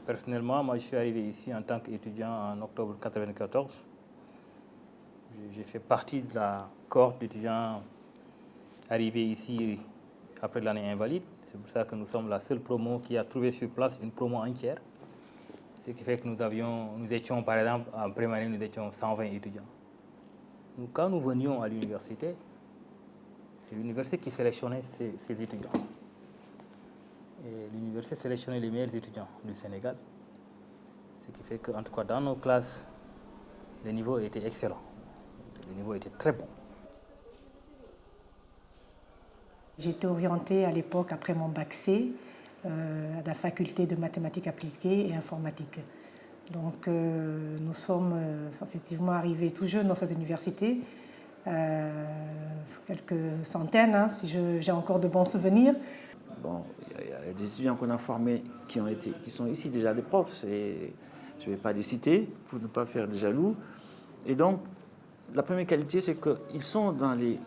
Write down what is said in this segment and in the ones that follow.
Personnellement, moi, je suis arrivé ici en tant qu'étudiant en octobre 1994. J'ai fait partie de la cohorte d'étudiants arrivés ici après l'année invalide. C'est pour ça que nous sommes la seule promo qui a trouvé sur place une promo entière. Ce qui fait que nous étions, par exemple, en première année, nous étions 120 étudiants. Quand nous venions à l'université, c'est l'université qui sélectionnait ses étudiants. Et l'université sélectionnait les meilleurs étudiants du Sénégal. Ce qui fait qu'en tout cas, dans nos classes, le niveau était excellent. Le niveau était très bon. J'étais orientée à l'époque, après mon bac C, à la faculté de mathématiques appliquées et informatique. Donc nous sommes effectivement arrivés tout jeunes dans cette université, quelques centaines, hein, si j'ai encore de bons souvenirs. Bon, il y a des étudiants qu'on a formés qui sont ici déjà des profs. Je ne vais pas les citer pour ne pas faire de jaloux. Et donc, la première qualité, c'est qu'ils sont dans les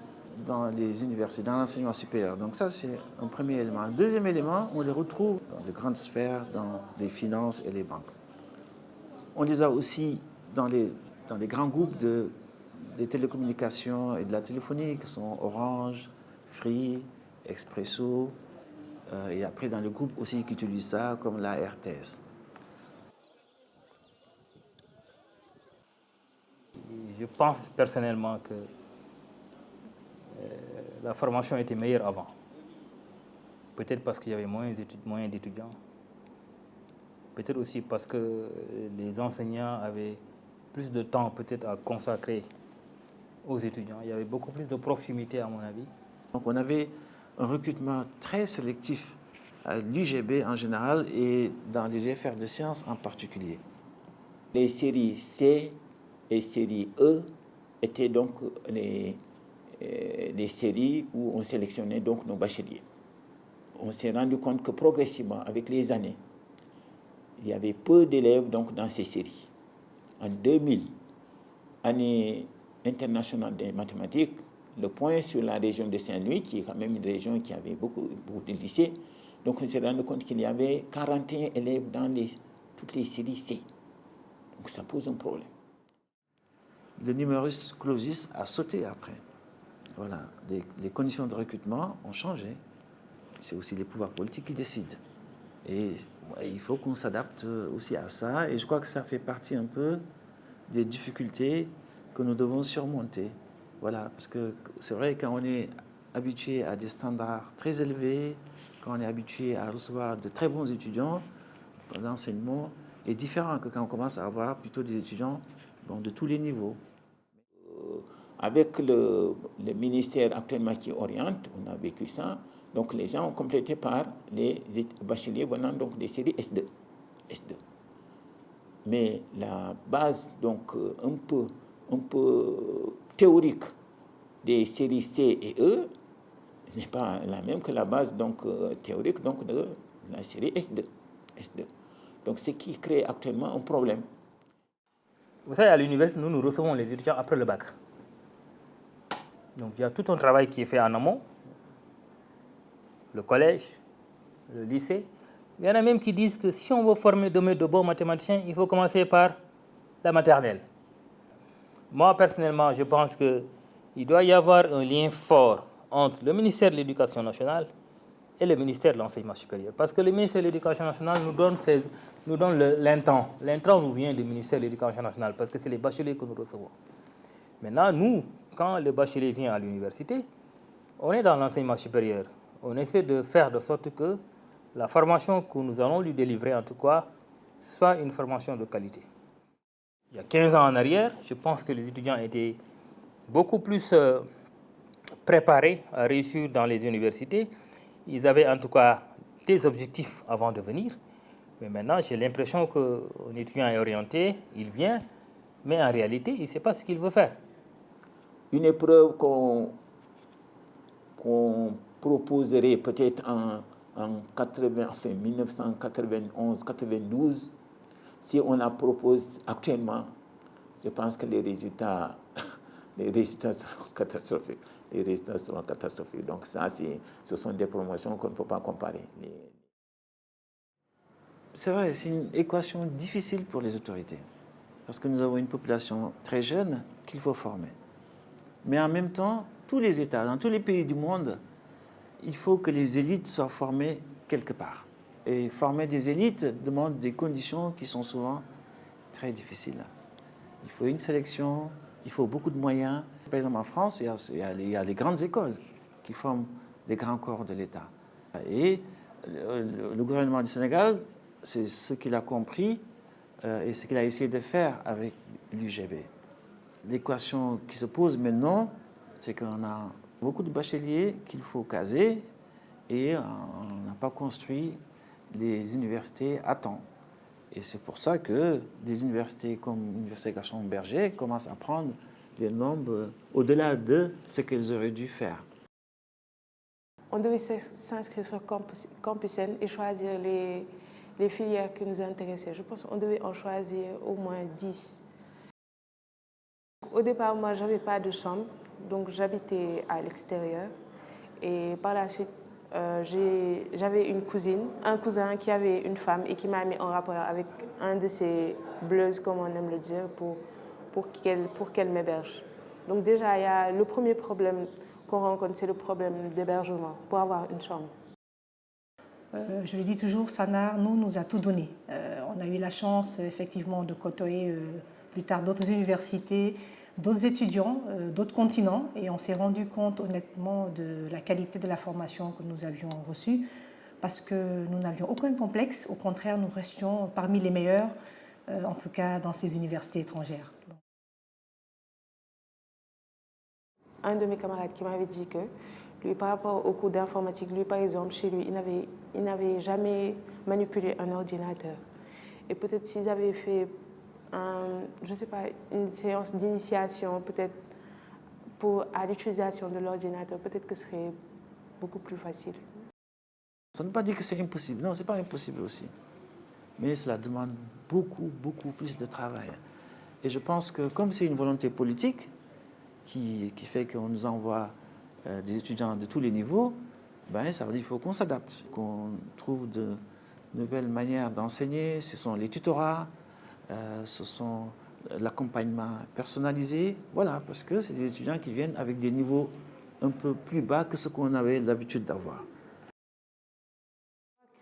universités, dans l'enseignement supérieur. Donc ça, c'est un premier élément. Un deuxième élément, on les retrouve dans de grandes sphères, dans les finances et les banques. On les a aussi dans les grands groupes des télécommunications et de la téléphonie, qui sont Orange, Free, Expresso, et après dans le groupe aussi qui utilisent ça, comme la RTS. Je pense personnellement que la formation était meilleure avant. Peut-être parce qu'il y avait moins d'étudiants. Peut-être aussi parce que les enseignants avaient plus de temps peut-être à consacrer aux étudiants. Il y avait beaucoup plus de proximité à mon avis. Donc on avait un recrutement très sélectif à l'UGB en général et dans les FR de sciences en particulier. Les séries C et séries E étaient donc les séries où on sélectionnait donc nos bacheliers. On s'est rendu compte que progressivement, avec les années, il y avait peu d'élèves donc dans ces séries. En 2000, année internationale des mathématiques, le point sur la région de Saint-Louis, qui est quand même une région qui avait beaucoup de lycées, donc on s'est rendu compte qu'il y avait 41 élèves dans toutes les séries C. Donc ça pose un problème. Le numerus clausus a sauté après. Voilà, les conditions de recrutement ont changé. C'est aussi les pouvoirs politiques qui décident. Et il faut qu'on s'adapte aussi à ça. Et je crois que ça fait partie un peu des difficultés que nous devons surmonter. Voilà, parce que c'est vrai, quand on est habitué à des standards très élevés, quand on est habitué à recevoir de très bons étudiants, l'enseignement est différent que quand on commence à avoir plutôt des étudiants de tous les niveaux. Avec le ministère actuellement qui oriente, on a vécu ça, donc les gens ont complété par les bacheliers venant donc des séries S2. Mais la base donc un peu théorique des séries C et E n'est pas la même que la base donc théorique donc de la série S2. Donc ce qui crée actuellement un problème. Vous savez, à l'université, nous recevons les étudiants après le bac. Donc il y a tout un travail qui est fait en amont, le collège, le lycée. Il y en a même qui disent que si on veut former demain de bons mathématiciens, il faut commencer par la maternelle. Moi, personnellement, je pense qu'il doit y avoir un lien fort entre le ministère de l'Éducation nationale et le ministère de l'Enseignement supérieur. Parce que le ministère de l'Éducation nationale nous donne l'intrant. L'intrant nous vient du ministère de l'Éducation nationale parce que c'est les bacheliers que nous recevons. Maintenant, nous, quand le bachelier vient à l'université, on est dans l'enseignement supérieur. On essaie de faire de sorte que la formation que nous allons lui délivrer, en tout cas, soit une formation de qualité. Il y a 15 ans en arrière, je pense que les étudiants étaient beaucoup plus préparés à réussir dans les universités. Ils avaient en tout cas des objectifs avant de venir. Mais maintenant, j'ai l'impression qu'un étudiant est orienté, il vient, mais en réalité, il ne sait pas ce qu'il veut faire. Une épreuve qu'on proposerait peut-être en 1991-92, si on la propose actuellement, je pense que les résultats seront catastrophiques. Donc ça, ce sont des promotions qu'on ne peut pas comparer. C'est vrai, c'est une équation difficile pour les autorités. Parce que nous avons une population très jeune qu'il faut former. Mais en même temps, tous les États, dans tous les pays du monde, il faut que les élites soient formées quelque part. Et former des élites demande des conditions qui sont souvent très difficiles. Il faut une sélection, il faut beaucoup de moyens. Par exemple, en France, il y a les grandes écoles qui forment les grands corps de l'État. Et le gouvernement du Sénégal, c'est ce qu'il a compris et ce qu'il a essayé de faire avec l'UGB. L'équation qui se pose maintenant, c'est qu'on a beaucoup de bacheliers qu'il faut caser et on n'a pas construit les universités à temps. Et c'est pour ça que des universités comme l'Université Gaston Berger commencent à prendre des nombres au-delà de ce qu'elles auraient dû faire. On devait s'inscrire sur Campus N et choisir les filières qui nous intéressaient. Je pense qu'on devait en choisir au moins 10. Au départ, moi, je n'avais pas de chambre, donc j'habitais à l'extérieur. Et par la suite, j'avais un cousin qui avait une femme et qui m'a mis en rapport avec un de ces bleuses, comme on aime le dire, pour qu'elle m'héberge. Donc déjà, il y a le premier problème qu'on rencontre, c'est le problème d'hébergement pour avoir une chambre. Je le dis toujours, Sanar nous a tout donné. On a eu la chance effectivement de côtoyer plus tard d'autres universités, d'autres étudiants, d'autres continents, et on s'est rendu compte honnêtement de la qualité de la formation que nous avions reçue, parce que nous n'avions aucun complexe, au contraire nous restions parmi les meilleurs, en tout cas dans ces universités étrangères. Un de mes camarades qui m'avait dit que lui, par rapport au cours d'informatique, lui, par exemple, chez lui, il n'avait jamais manipulé un ordinateur. Et peut-être s'ils avaient fait, je sais pas, une séance d'initiation, peut-être à l'utilisation de l'ordinateur, peut-être que ce serait beaucoup plus facile. Ça ne veut pas dire que c'est impossible. Non, ce n'est pas impossible aussi. Mais cela demande beaucoup, beaucoup plus de travail. Et je pense que comme c'est une volonté politique qui fait qu'on nous envoie des étudiants de tous les niveaux, ben, ça veut dire qu'il faut qu'on s'adapte, qu'on trouve de nouvelles manières d'enseigner. Ce sont les tutorats, ce sont l'accompagnement personnalisé. Voilà, parce que c'est des étudiants qui viennent avec des niveaux un peu plus bas que ce qu'on avait l'habitude d'avoir.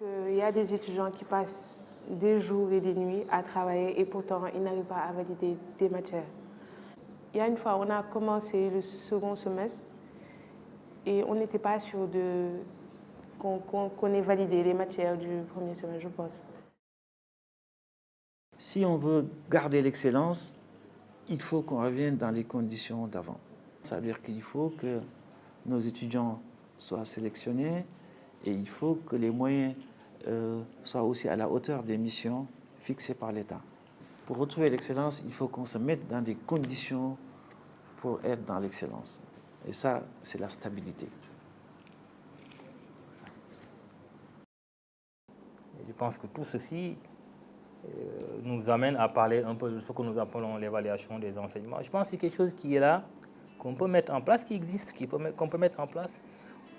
Il y a des étudiants qui passent des jours et des nuits à travailler et pourtant ils n'arrivent pas à valider des matières. Il y a une fois, on a commencé le second semestre et on n'était pas sûr qu'on ait validé les matières du premier semestre, je pense. Si on veut garder l'excellence, il faut qu'on revienne dans les conditions d'avant. Ça veut dire qu'il faut que nos étudiants soient sélectionnés et il faut que les moyens soient aussi à la hauteur des missions fixées par l'État. Pour retrouver l'excellence, il faut qu'on se mette dans des conditions pour être dans l'excellence. Et ça, c'est la stabilité. Je pense que tout ceci nous amène à parler un peu de ce que nous appelons l'évaluation des enseignements. Je pense que c'est quelque chose qui est là, qu'on peut mettre en place, qui existe, qu'on peut mettre en place,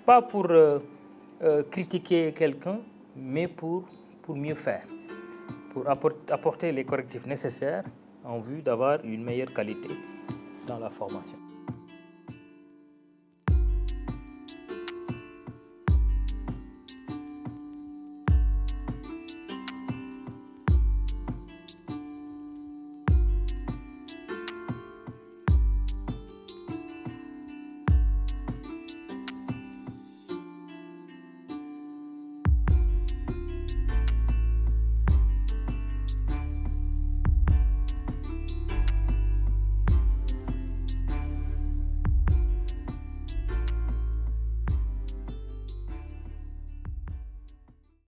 pas pour critiquer quelqu'un, mais pour mieux faire, pour apporter les correctifs nécessaires en vue d'avoir une meilleure qualité dans la formation.